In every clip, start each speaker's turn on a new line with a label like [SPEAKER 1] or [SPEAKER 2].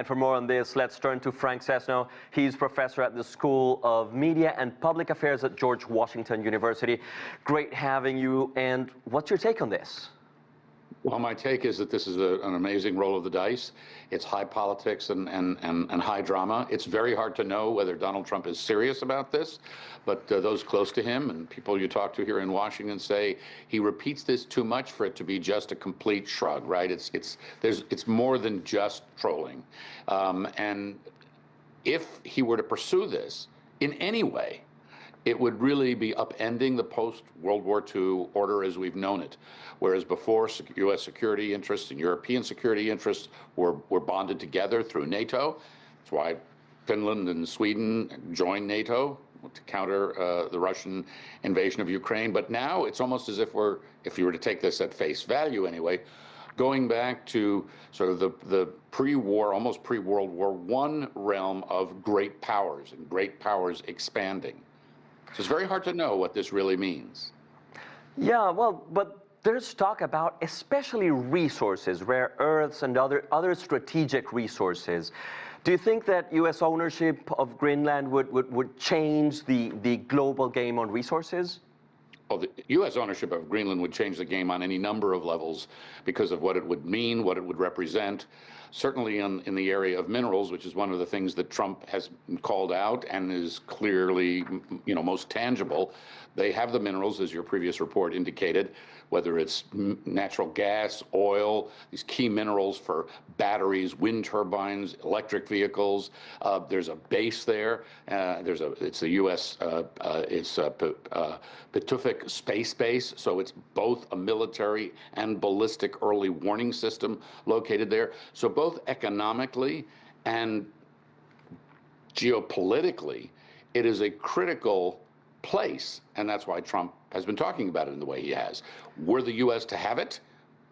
[SPEAKER 1] And for more on this, let's turn to Frank Sesno. He's professor at the School of Media and Public Affairs at George Washington University. Great having you. And what's your take on this?
[SPEAKER 2] Well, my take is that this is an amazing roll of the dice. It's high politics and high drama. It's very hard to know whether Donald Trump is serious about this, but those close to him and people you talk to here in Washington say he repeats this too much for it to be just a complete shrug, right? It's more than just trolling. And if he were to pursue this in any way, it would really be upending the post-World War II order as we've known it. Whereas before, U.S. security interests and European security interests were bonded together through NATO. That's why Finland and Sweden joined NATO to counter the Russian invasion of Ukraine. But now it's almost as if if you were to take this at face value anyway, going back to sort of the pre-war, almost pre-World War I realm of great powers and great powers expanding. So it's very hard to know what this really means. Yeah, well, but there's talk about especially resources, rare earths and other strategic resources. Do you think that U.S. ownership of Greenland would change the global game on resources? Well, the U.S. ownership of Greenland would change the game on any number of levels because of what it would mean, what it would represent. Certainly in the area of minerals, which is one of the things that Trump has called out and is clearly, most tangible. They have the minerals, as your previous report indicated, whether it's natural gas, oil, these key minerals for batteries, wind turbines, electric vehicles. There's a base there. It's the U.S. Pituffik Space Base, so it's both a military and ballistic early warning system located there. So both economically and geopolitically, it is a critical place, and that's why Trump has been talking about it in the way he has. Were the U.S. to have it,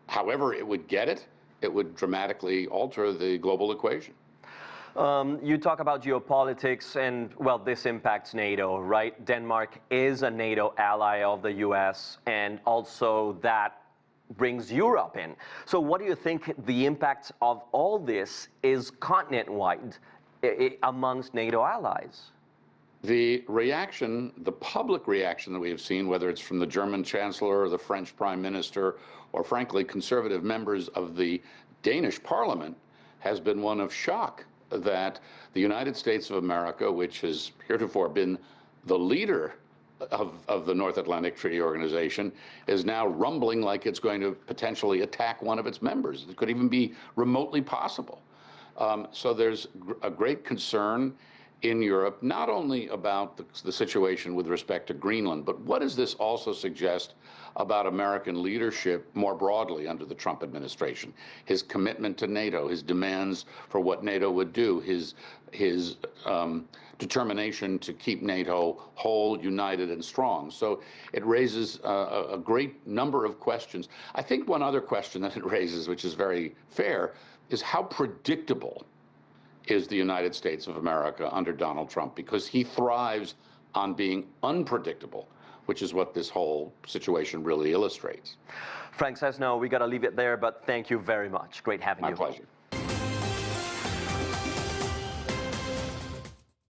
[SPEAKER 2] however it would get it, it would dramatically alter the global equation. You talk about geopolitics, and, well, this impacts NATO, right? Denmark is a NATO ally of the U.S., and also that brings Europe in. So what do you think the impact of all this is continent-wide amongst NATO allies? The reaction, the public reaction that we have seen, whether it's from the German Chancellor or the French Prime Minister, or frankly conservative members of the Danish Parliament, has been one of shock that the United States of America, which has heretofore been the leader of the North Atlantic Treaty Organization, is now rumbling like it's going to potentially attack one of its members. It could even be remotely possible. So there's a great concern in Europe, not only about the situation with respect to Greenland, but what does this also suggest about American leadership more broadly under the Trump administration? His commitment to NATO, his demands for what NATO would do, his determination to keep NATO whole, united, and strong. So it raises a great number of questions. I think one other question that it raises, which is very fair, is how predictable is the United States of America under Donald Trump, because he thrives on being unpredictable, which is what this whole situation really illustrates.
[SPEAKER 1] Frank Sesno, we got to leave it there, but thank you very much. Great having you.
[SPEAKER 2] My pleasure.